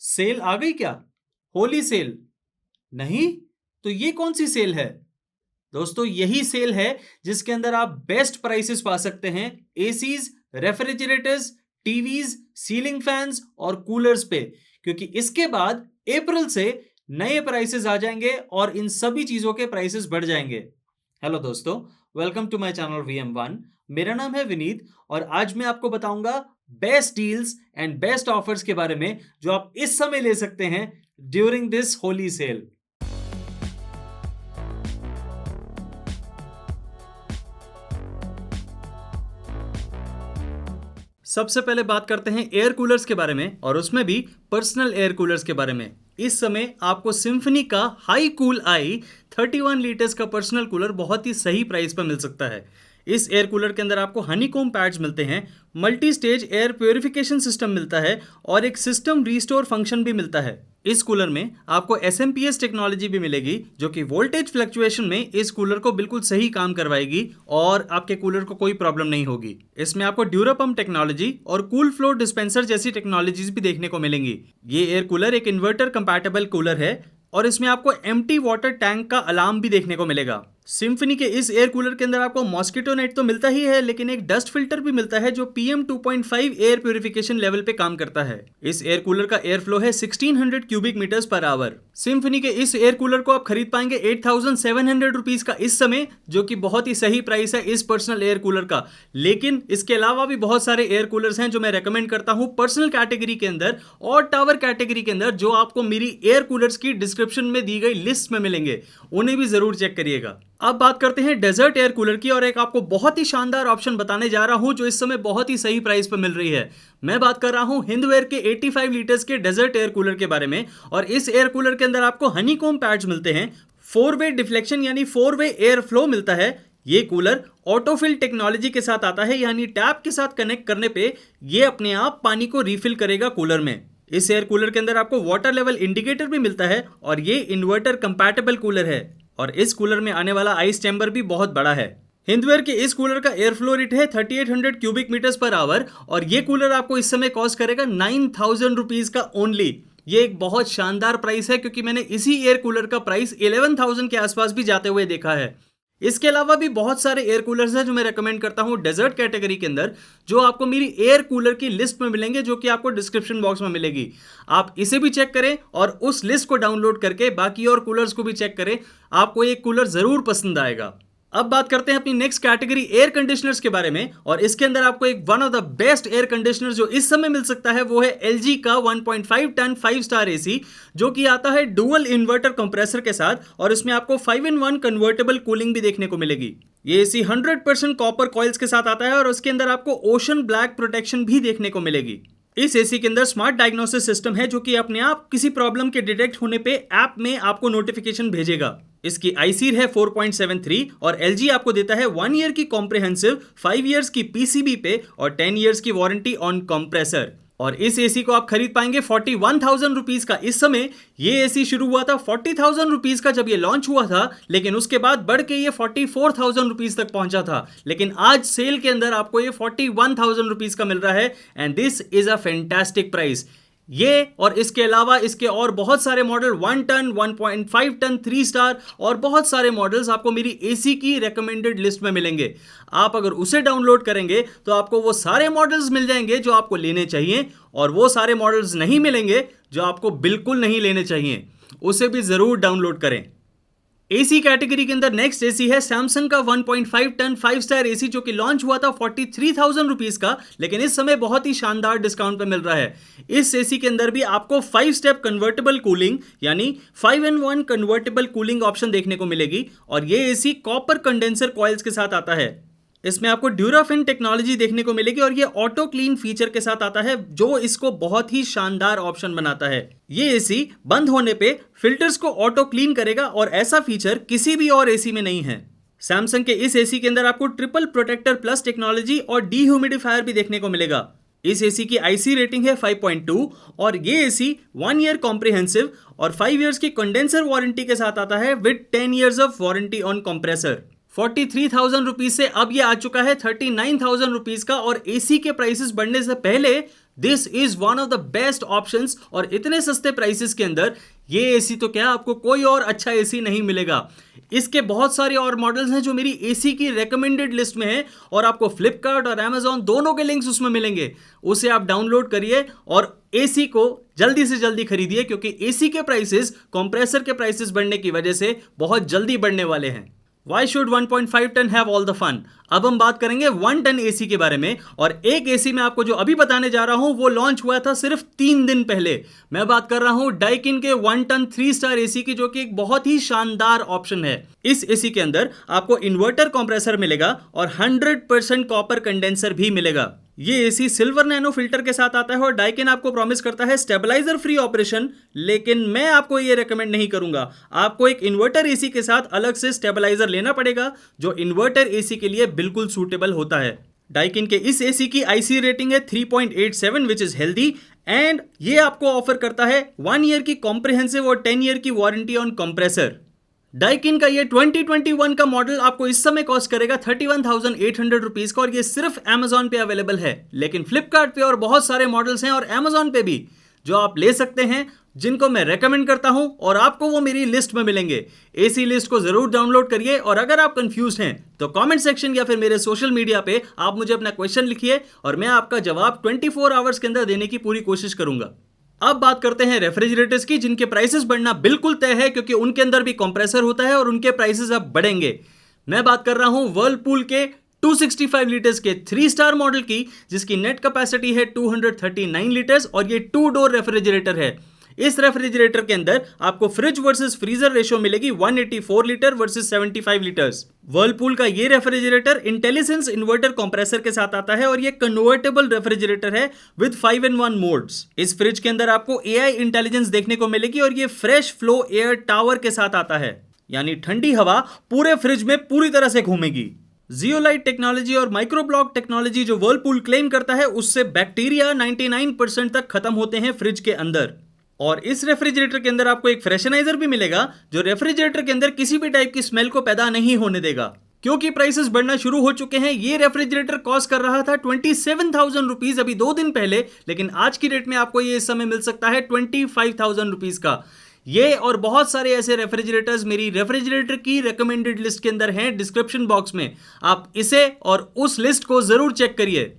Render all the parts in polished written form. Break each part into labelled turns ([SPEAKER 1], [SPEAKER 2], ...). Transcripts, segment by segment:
[SPEAKER 1] Cell आ गई क्या? Holi cell? नहीं, तो ये कौन सी सेल है? दोस्तों यही सेल है जिसके अंदर आप बेस्ट प्राइसेस पा सकते हैं ACs, refrigerators, TVs, ceiling fans और कूलर्स पे, क्योंकि इसके बाद अप्रैल से नए प्राइसेस आ जाएंगे और इन सभी चीजों के प्राइसेस बढ़ जाएंगे। हेलो दोस्तों, welcome to my channel VM1। मेरा नाम है विनीत और आज मैं आपको बताऊंगा best deals and best offers के बारे में जो आप इस समय ले सकते हैं ड्यूरिंग दिस होली सेल। सबसे पहले बात करते हैं एयर कूलर्स के बारे में और उसमें भी पर्सनल एयर कूलर्स के बारे में। इस समय आपको सिम्फनी का हाई कूल आई 31 लीटर्स का पर्सनल कूलर बहुत ही सही प्राइस पर मिल सकता है। इस एयर कूलर के अंदर आपको हनीकॉम्ब पैड्स मिलते हैं, multi stage air purification system मिलता है और एक सिस्टम रीस्टोर फंक्शन भी मिलता है। इस कूलर में आपको SMPS टेक्नोलॉजी भी मिलेगी जो कि वोल्टेज फ्लक्चुएशन में इस कूलर को बिल्कुल सही काम करवाएगी और आपके कूलर को कोई प्रॉब्लम नहीं होगी। इसमें आपको ड्यूरापम्प टेक्नोलॉजी और कूल फ्लो डिस्पेंसर जैसी टेक्नोलॉजीज भी देखने को मिलेंगी। ये एयर कूलर एक इन्वर्टर कंपैटिबल कूलर है और इसमें आपको एम्प्टी वाटर टैंक का अलार्म भी देखने को मिलेगा। सिम्फनी के इस एयर कूलर के अंदर आपको मॉस्किटो नेट तो मिलता ही है, लेकिन एक डस्ट फिल्टर भी मिलता है जो PM 2.5 एयर प्यूरिफिकेशन लेवल पे काम करता है। इस एयर कूलर का एयर फ्लो है 1600 cubic meters per hour. Symphony के इस एयर कूलर को आप खरीद पाएंगे 8700 रुपीज का इस समय, जो कि बहुत ही सही प्राइस है इस पर्सनल एयर कूलर का। लेकिन इसके अलावा भी बहुत सारे एयर कूलर्स हैं जो मैं रेकमेंड करता हूं पर्सनल कैटेगरी के अंदर और टावर कैटेगरी के अंदर, जो आपको मेरी एयर कूलर्स की डिस्क्रिप्शन में दी गई लिस्ट में मिलेंगे। उन्हें भी जरूर चेक करिएगा। अब बात करते हैं डेजर्ट एयर कूलर की और एक आपको बहुत ही शानदार ऑप्शन बताने जा रहा हूं जो इस समय बहुत ही सही प्राइस पर मिल रही है। मैं बात कर रहा हूं हिंदवेयर के 85 लीटर्स के डेजर्ट एयर कूलर के बारे में। और इस एयर कूलर के अंदर आपको हनीकॉम्ब पैड्स मिलते हैं, 4-वे डिफ्लेक्शन यानी 4-वे एयर फ्लो मिलता है। ये कूलर ऑटोफिल टेक्नोलॉजी के साथ आता है, यानी टैप के साथ कनेक्ट करने पे ये अपने आप पानी को रिफिल करेगा कूलर में। इस एयर कूलर के अंदर आपको वाटर लेवल इंडिकेटर भी मिलता है और ये इन्वर्टर कंपैटिबल कूलर है और इस कूलर में आने वाला आइस चैम्बर भी बहुत बड़ा है। हिंदवेयर के इस कूलर का एयर फ्लो रेट है 3800 क्यूबिक मीटर्स पर आवर और ये कूलर आपको इस समय कॉस्ट करेगा 9000 रुपीज का ओनली। ये एक बहुत शानदार प्राइस है क्योंकि मैंने इसी एयर कूलर का प्राइस 11000 के आसपास भी जाते हुए देखा है। इसके अलावा भी बहुत सारे एयर कूलर्स हैं जो मैं रेकमेंड करता हूं डेजर्ट कैटेगरी के अंदर, जो आपको मेरी एयर कूलर की लिस्ट में मिलेंगे, जो कि आपको डिस्क्रिप्शन बॉक्स में मिलेगी। आप इसे भी चेक करें और उस लिस्ट को डाउनलोड करके बाकी और कूलर्स को भी चेक करें, आपको एक कूलर जरूर पसंद आएगा। अब बात करते हैं अपनी नेक्स्ट कैटेगरी एयर कंडीशनर्स के बारे में और इसके अंदर आपको एक one of the best air conditioner जो इस समय मिल सकता है वो है LG का 1.5 टन 5 स्टार AC, जो कि आता है डुअल इन्वर्टर कंप्रेसर के साथ और इसमें आपको 5-in-1 कन्वर्टेबल कूलिंग भी देखने को मिलेगी। ये AC 100% कॉपर कॉइल्स के साथ आता है और उसके अंदर आपको ओशन ब्लैक प्रोटेक्शन भी देखने को मिलेगी। इस एसी के अंदर स्मार्ट डायग्नोसिस सिस्टम है जो कि अपने आप किसी प्रॉब्लम के डिटेक्ट होने पे ऐप में आपको नोटिफिकेशन भेजेगा। इसकी IC है 4.73 और LG आपको देता है 1 ईयर की कॉम्प्रिहेंसिव, 5 ईयर्स की PCB पे और 10 ईयर्स की वारंटी ऑन कंप्रेसर। और इस एसी को आप खरीद पाएंगे 41,000 रुपीज का इस समय। ये एसी शुरू हुआ था 40,000 रुपीज का जब ये लॉन्च हुआ था, लेकिन उसके बाद बढ़ के ये 44,000 रुपीज तक पहुंचा था। लेकिन आज सेल के अंदर आपको ये 41,000 रुपीज का मिल रहा है and this is a fantastic price. ये और इसके अलावा इसके और बहुत सारे मॉडल 1 टन, 1.5 टन, 3 स्टार और बहुत सारे मॉडल्स आपको मेरी एसी की रेकमेंडेड लिस्ट में मिलेंगे। आप अगर उसे डाउनलोड करेंगे तो आपको वो सारे मॉडल्स मिल जाएंगे जो आपको लेने चाहिए और वो सारे मॉडल्स नहीं मिलेंगे जो आपको बिल्कुल नहीं लेने चाहिए। उसे भी जरूर डाउनलोड करें। एसी कैटेगरी के अंदर नेक्स्ट एसी है सैमसंग का 1.5 टन 5 स्टार एसी, जो कि लॉन्च हुआ था 43,000 रुपीज का, लेकिन इस समय बहुत ही शानदार डिस्काउंट पे मिल रहा है। इस एसी के अंदर भी आपको 5 स्टेप कन्वर्टेबल कूलिंग यानी 5-in-1 कन्वर्टेबल कूलिंग ऑप्शन देखने को मिलेगी और ये एसी कॉपर कंडेंसर कॉइल्स के साथ आता है। इसमें आपको ड्यूराफिन टेक्नोलॉजी देखने को मिलेगी और ये ऑटो क्लीन फीचर के साथ आता है, जो इसको बहुत ही शानदार ऑप्शन बनाता है। ये एसी बंद होने पे फिल्टर्स को ऑटो क्लीन करेगा और ऐसा फीचर किसी भी और एसी में नहीं है। सैमसंग के इस एसी के अंदर आपको ट्रिपल प्रोटेक्टर प्लस टेक्नोलॉजी और डीह्यूमिडिफायर भी देखने को मिलेगा। इस एसी की IC रेटिंग है 5.2 और ये एसी 1 ईयर कॉम्प्रिहेंसिव और 5 ईयर्स की कंडेंसर वारंटी के साथ आता है with 10 years of warranty on compressor. 43,000 rupees से अब ये आ चुका है 39,000 रुपीज का और एसी के प्राइसेस बढ़ने से पहले this is one of the best options और इतने सस्ते प्राइसेस के अंदर ये एसी तो क्या आपको कोई और अच्छा एसी नहीं मिलेगा। इसके बहुत सारे और मॉडल्स हैं जो मेरी एसी की रेकमेंडेड लिस्ट में है और आपको फ्लिपकार्ट और अमेजॉन दोनों के लिंक्स उसमें मिलेंगे। उसे आप डाउनलोड करिए और एसी को जल्दी से जल्दी खरीदिए क्योंकि एसी के प्राइसेस कंप्रेसर के प्राइसेस बढ़ने की वजह से बहुत जल्दी बढ़ने वाले हैं। Why should 1.5 ton have all the fun? अब हम बात करेंगे 1 टन एसी के बारे में और एक एसी में आपको जो अभी बताने जा रहा हूं वो लॉन्च हुआ था सिर्फ 3 दिन पहले। मैं बात कर रहा हूं डाइकिन के 1 टन 3 स्टार एसी की, जो कि एक बहुत ही शानदार ऑप्शन है। इस एसी के अंदर आपको इन्वर्टर कंप्रेसर मिलेगा और 100% कॉपर कंडेंसर भी मिलेगा। ये एसी सिल्वर नैनो फिल्टर के साथ आता है और डाइकिन आपको प्रॉमिस करता है स्टेबलाइजर फ्री ऑपरेशन, लेकिन मैं आपको ये रेकमेंड नहीं करूंगा। आपको एक इन्वर्टर एसी के साथ अलग से स्टेबलाइजर लेना पड़ेगा जो इन्वर्टर एसी के लिए बिल्कुल सूटेबल होता है। डाइकिन के इस एसी की आईसी रेटिंग है 3.87 विच इज हेल्दी एंड ये आपको ऑफर करता है 1 ईयर की कॉम्प्रिहेंसिव और 10 ईयर की वारंटी ऑन कंप्रेसर। डाइकिन का ये 2021 का मॉडल आपको इस समय कॉस्ट करेगा 31,800 रुपीज का और ये सिर्फ Amazon पे अवेलेबल है, लेकिन फ्लिपकार्ट पे और बहुत सारे मॉडल्स हैं और Amazon पे भी जो आप ले सकते हैं, जिनको मैं रेकमेंड करता हूं और आपको वो मेरी लिस्ट में मिलेंगे। एसी लिस्ट को जरूर डाउनलोड करिए और अगर आप कंफ्यूज हैं तो कमेंट सेक्शन या फिर मेरे सोशल मीडिया पे आप मुझे अपना क्वेश्चन लिखिए और मैं आपका जवाब 24 आवर्स के अंदर देने की पूरी कोशिश करूंगा। अब बात करते हैं रेफ्रिजरेटर्स की, जिनके प्राइसेस बढ़ना बिल्कुल तय है क्योंकि उनके अंदर भी कंप्रेसर होता है और उनके प्राइसेस अब बढ़ेंगे। मैं बात कर रहा हूं वर्लपूल के 265 लीटर्स के 3 स्टार मॉडल की, जिसकी नेट कैपेसिटी है 239 लीटर्स और ये 2 डोर रेफ्रिजरेटर है। इस रेफ्रिजरेटर के अंदर आपको फ्रिज वर्सेस फ्रीजर रेशियो मिलेगी 184 लीटर वर्सेस 75 लीटर्स। वर्लपूल का ये रेफ्रिजरेटर इंटेलिसेंस इन्वर्टर कंप्रेसर के साथ आता है और ये कन्वर्टेबल रेफ्रिजरेटर है विद 5-in-1 मोड्स। इस फ्रिज के अंदर आपको एआई इंटेलिजेंस देखने को मिलेगी और ये फ्रेश फ्लो एयर टावर के साथ आता है, यानी ठंडी हवा पूरे फ्रिज में पूरी तरह से घूमेगी। जियोलाइट टेक्नोलॉजी और माइक्रोब्लॉक टेक्नोलॉजी जो वर्लपूल क्लेम करता है, उससे बैक्टीरिया 99% तक खत्म होते हैं फ्रिज के अंदर। और इस रेफ्रिजरेटर के अंदर आपको एक फ्रेशनाइजर भी मिलेगा जो रेफ्रिजरेटर के अंदर किसी भी टाइप की स्मेल को पैदा नहीं होने देगा। क्योंकि प्राइसेस बढ़ना शुरू हो चुके हैं, ये रेफ्रिजरेटर कॉस्ट कर रहा था 27,000 रुपीज अभी 2 दिन पहले, लेकिन आज की डेट में आपको ये इस समय मिल सकता है 25,000 रुपीज का। ये और बहुत सारे ऐसे रेफ्रिजरेटर्स मेरी रेफ्रिजरेटर की रिकमेंडेड लिस्ट के अंदर हैं डिस्क्रिप्शन बॉक्स में। आप इसे और उस लिस्ट को जरूर चेक करिए।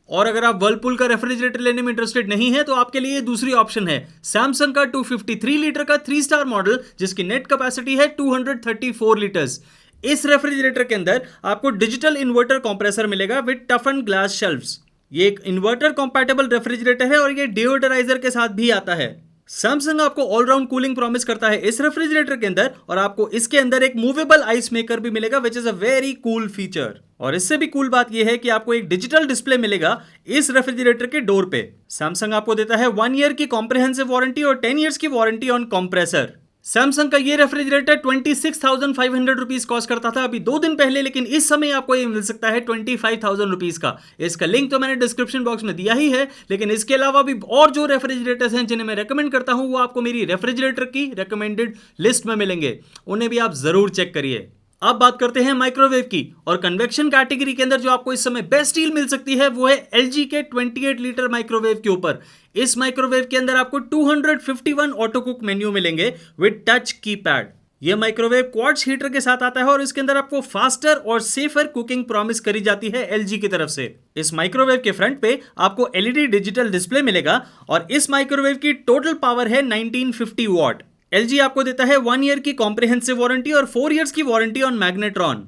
[SPEAKER 1] और अगर आप वर्लपूल का रेफ्रिजरेटर लेने में इंटरेस्टेड नहीं है तो आपके लिए दूसरी ऑप्शन है सैमसंग का 253 लीटर का 3 स्टार मॉडल, जिसकी नेट कैपेसिटी है 234 लीटर्स। इस रेफ्रिजरेटर के अंदर आपको डिजिटल इन्वर्टर कंप्रेसर मिलेगा विद टफन ग्लास शेल्व्स। ये एक इन्वर्टर कंपैटिबल रेफ्रिजरेटर है और ये डिओडराइजर के साथ भी आता है। सैमसंग आपको ऑलराउंड कूलिंग प्रॉमिस करता है इस रेफ्रिजरेटर के अंदर और आपको इसके अंदर एक मूवेबल आइस मेकर भी मिलेगा which is a very cool feature. और इससे भी कूल बात यह है कि आपको एक डिजिटल डिस्प्ले मिलेगा इस रेफ्रिजरेटर के डोर पे। सैमसंग आपको देता है 1 ईयर की कॉम्प्रिहेंसिव वारंटी और 10 ईयर्स की वारंटी ऑन कंप्रेसर। सैमसंग का ये रेफ्रिजरेटर 26,500 रुपीज कॉस्ट करता था अभी 2 दिन पहले, लेकिन इस समय आपको ये मिल सकता है 25,000 रुपीज का। इसका लिंक तो मैंने डिस्क्रिप्शन बॉक्स में दिया ही है, लेकिन इसके अलावा भी और जो रेफ्रिजरेटर्स हैं जिन्हें मैं रेकमेंड करता हूं वो आपको मेरी रेफ्रिजरेटर की रेकमेंडेड लिस्ट में मिलेंगे, उन्हें भी आप जरूर चेक करिए। अब बात करते हैं माइक्रोवेव की, और कन्वेक्शन कैटेगरी के अंदर जो आपको इस समय बेस्ट डील मिल सकती है वो है एलजी के 28 लीटर माइक्रोवेव के ऊपर। इस माइक्रोवेव के अंदर आपको 251 ऑटो कुक मेन्यू मिलेंगे विद टच कीपैड। यह माइक्रोवेव क्वार्ट्ज हीटर के साथ आता है और इसके अंदर आपको फास्टर और सेफर कुकिंग प्रॉमिस करी जाती है एलजी की तरफ से। इस माइक्रोवेव के फ्रंट पे आपको एलईडी डिजिटल डिस्प्ले मिलेगा और इस माइक्रोवेव की टोटल पावर है 1950 वॉट। एलजी आपको देता है 1 ईयर की कॉम्प्रिहेंसिव वारंटी और 4 ईयर्स की warranty on magnetron.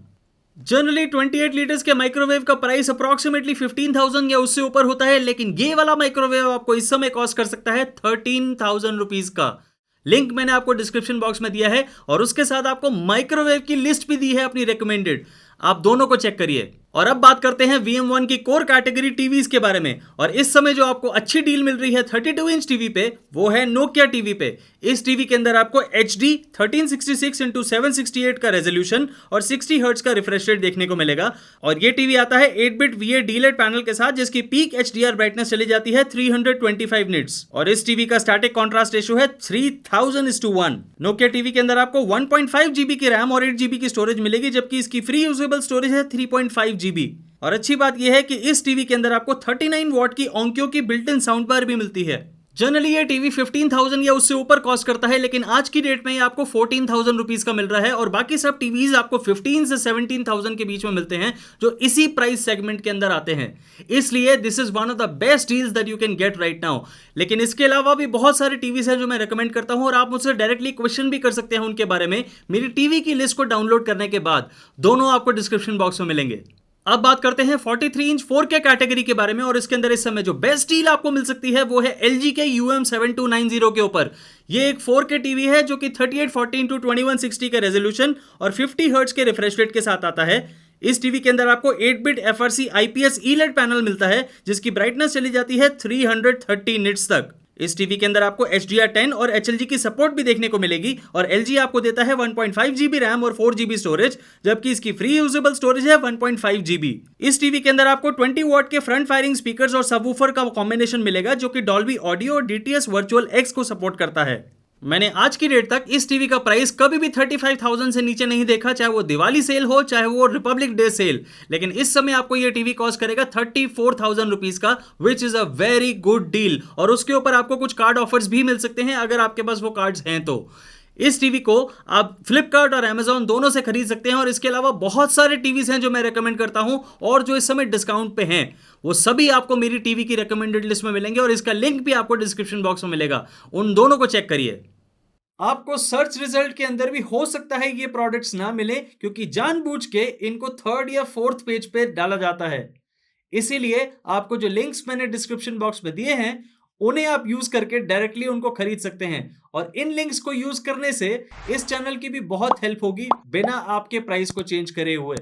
[SPEAKER 1] Generally 28 litres के माइक्रोवेव का प्राइस अप्रॉक्सीमेटली 15,000 या उससे ऊपर होता है, लेकिन ये वाला माइक्रोवेव आपको इस समय कॉस्ट कर सकता है 13,000 रुपीज का। लिंक मैंने आपको डिस्क्रिप्शन बॉक्स में दिया है और उसके साथ आपको माइक्रोवेव की लिस्ट भी दी है अपनी रिकमेंडेड, आप दोनों को चेक करिए। और अब बात करते हैं VM1 की कोर कैटेगरी टीवीज के बारे में, और इस समय जो आपको अच्छी डील मिल रही है 32 इंच टीवी पे वो है नोकिया टीवी पे। इस टीवी के अंदर आपको HD 1366x768 का रेजोल्यूशन और 60 हर्ट्ज का रिफ्रेश रेट देखने को मिलेगा। और ये टीवी आता है 8-बिट VA डीलेट पैनल के साथ, जिसकी पीक HDR ब्राइटनेस चली जाती है 325 निट्स, और इस टीवी का स्टैटिक कॉन्ट्रास्ट रेशियो है 3000:1। नोकिया टीवी के अंदर आपको 1.5 GB की रैम और 8 GB की स्टोरेज मिलेगी, जबकि इसकी फ्री यूजेबल स्टोरेज है 3.5 GB। और अच्छी बात यह है कि इस टीवी के अंदर आपको 39 वॉट की ओंक्यो की बिल्ट इन साउंड बार भी मिलती है। जनरली ये टीवी 15,000 या उससे ऊपर कॉस्ट करता है, लेकिन आज की डेट में ये आपको 14,000 रुपीज का मिल रहा है और बाकी सब टीवीज आपको 15 से 17,000 के बीच में मिलते हैं जो इसी प्राइस सेगमेंट के अंदर आते हैं। इसलिए this is one of the best deals that you can get right now. लेकिन इसके अलावा भी बहुत सारे टीवीज हैं जो मैं रेकमेंड करता हूं और आप मुझसे डायरेक्टली क्वेश्चन भी कर सकते हैं उनके बारे में। मेरी टीवी की लिस्ट को डाउनलोड करने के बाद दोनों आपको डिस्क्रिप्शन बॉक्स में मिलेंगे। अब बात करते हैं 43 इंच 4K कैटेगरी के बारे में और इसके अंदर इस समय जो बेस्ट डील आपको मिल सकती है वो है LG के UM7290 के ऊपर। ये एक 4K टीवी है जो कि 3840 x 2160 का रेजोल्यूशन और 50 हर्ट्ज के रिफ्रेश रेट के साथ आता है। इस टीवी के अंदर आपको 8-बिट FRC IPS ELED पैनल मिलता है जिसकी ब्राइटनेस चली जाती है 330 निट्स तक। इस टीवी के अंदर आपको HDR10 और HLG की सपोर्ट भी देखने को मिलेगी और LG आपको देता है 1.5 GB रैम और 4 GB स्टोरेज, जबकि इसकी फ्री यूजेबल स्टोरेज है 1.5 GB। इस टीवी के अंदर आपको 20 वॉट के फ्रंट फायरिंग स्पीकर्स और सबवूफर का कॉम्बिनेशन मिलेगा जो कि डॉल्बी ऑडियो और DTS वर्चुअल X को सपोर्ट करता है। मैंने आज की डेट तक इस टीवी का प्राइस कभी भी 35,000 से नीचे नहीं देखा, चाहे वो दिवाली सेल हो चाहे वो रिपब्लिक डे सेल। लेकिन इस समय आपको ये टीवी कॉस्ट करेगा 34,000 रुपीज का, which is a very good deal. और उसके ऊपर आपको कुछ कार्ड ऑफर्स भी मिल सकते हैं अगर आपके पास वो कार्ड्स हैं तो। इस टीवी को आप फ्लिपकार्ट और Amazon दोनों से खरीद सकते हैं और इसके अलावा बहुत सारे टीवीज हैं जो मैं रेकमेंड करता हूं और जो इस समय डिस्काउंट पे हैं। वो सभी आपको मेरी टीवी की रेकमेंडेड लिस्ट में मिलेंगे और इसका लिंक भी आपको डिस्क्रिप्शन बॉक्स में मिलेगा। उन दोनों को चेक करिए। आपको सर्च रिजल्ट के अंदर भी हो सकता है ये प्रोडक्ट्स ना मिले क्योंकि जानबूझ के इनको 3rd या 4th पेज पे डाला जाता है। इसीलिए आपको जो लिंक्स मैंने डिस्क्रिप्शन बॉक्स में दिए हैं उन्हें आप यूज करके डायरेक्टली उनको खरीद सकते हैं और इन लिंक्स को यूज करने से इस चैनल की भी बहुत हेल्प होगी बिना आपके प्राइस को चेंज करे हुए।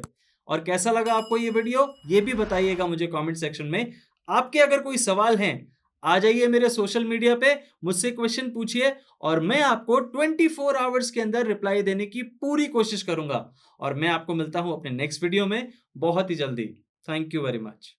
[SPEAKER 1] और कैसा लगा आपको ये वीडियो ये भी बताइएगा मुझे कमेंट सेक्शन में। आपके अगर कोई सवाल हैं आ जाइए मेरे सोशल मीडिया पे, मुझसे क्वेश्चन पूछिए और मैं आपको 24 आवर्स के अंदर रिप्लाई देने की पूरी कोशिश करूंगा। और मैं आपको मिलता हूं अपने नेक्स्ट वीडियो में बहुत ही जल्दी। Thank you very much.